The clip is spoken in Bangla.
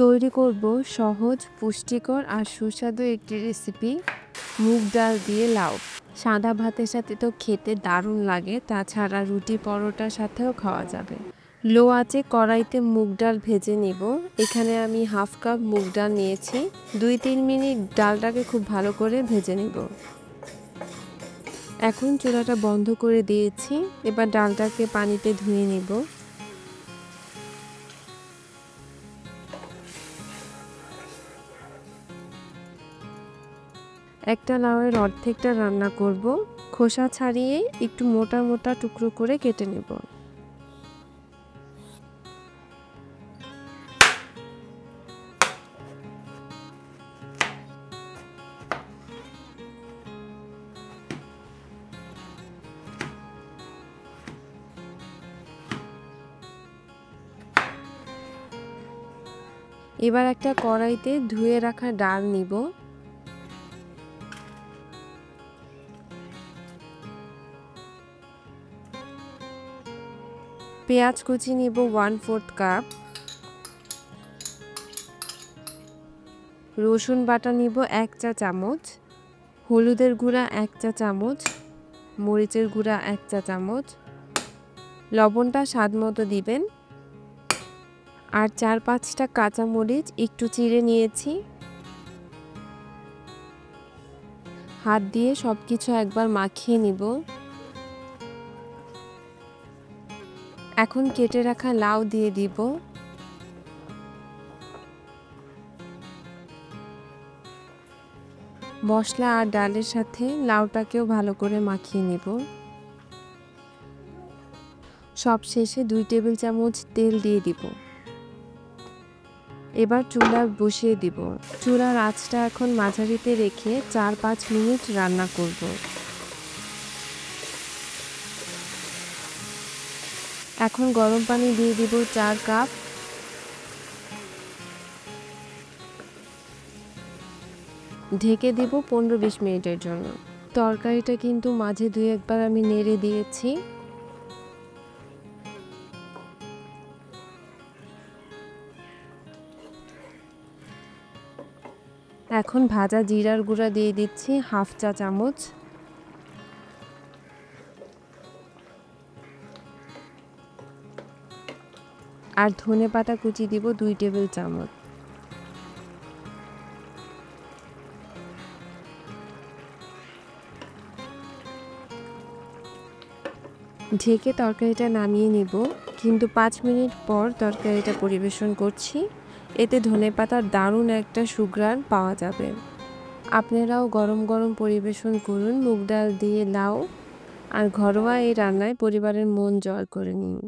তৈরি করব সহজ, পুষ্টিকর আর সুস্বাদু একটি রেসিপি, মুগ ডাল দিয়ে লাউ। সাদা ভাতের সাথে তো খেতে দারুণ লাগে, তাছাড়া রুটি পরোটার সাথেও খাওয়া যাবে। লো আঁচে কড়াইতে মুগ ডাল ভেজে নিব। এখানে আমি হাফ কাপ মুগ ডাল নিয়েছি। 2-3 মিনিট ডালটাকে খুব ভালো করে ভেজে নিব। এখন চুলাটা বন্ধ করে দিয়েছি। এবার ডালটাকে পানিতে ধুয়ে নিব। একটা লাউয়ের অর্ধেকটা রান্না করব। খোসা ছাড়িয়ে একটু মোটা মোটা টুকরো করে কেটে নেব। এবার একটা কড়াইতে ধুয়ে রাখা ডাল নিব। পেঁয়াজ কুচি নিব 1/4 কাপ। রসুন বাটা নিব 1 চা চামচ। হলুদের গুঁড়া 1 চা চামচ। মরিচের গুঁড়া 1 চা চামচ। লবণটা স্বাদ মতো দিবেন। আর 4-5টা কাঁচামরিচ একটু চিড়ে নিয়েছি। হাত দিয়ে সবকিছু একবার মাখিয়ে নিব। এখন কেটে রাখা লাউ দিয়ে দিব। মশলা আর ডালের সাথে লাউটাকেও ভালো করে মাখিয়ে নিব। সবশেষে 2 টেবিল চামচ তেল দিয়ে দিব। এবার চুলা বসিয়ে দিব। চুলার আঁচটা এখন মাঝারিতে রেখে 4-5 মিনিট রান্না করব। এখন গরম পানি দিয়ে দিব 4 কাপ। ঢেকে দিব 15-20 মিনিটের জন্য। তরকারিটা কিন্তু মাঝে 2-1 বার আমি নেড়ে দিয়েছি। এখন ভাজা জিরার গুঁড়া দিয়ে দিচ্ছি 1/2 চা চামচ। আর ধনেপাতা কুচি দিব 2 টেবিল চামচ। ঢেকে তরকারিটা নামিয়ে নিব, কিন্তু 5 মিনিট পর তরকারিটা পরিবেশন করছি। এতে ধনেপাতার দারুণ একটা সুঘ্রাণ পাওয়া যাবে। আপনারাও গরম গরম পরিবেশন করুন মুগ ডাল দিয়ে লাউ, আর ঘরোয়া এই রান্নায় পরিবারের মন জয় করে নিন।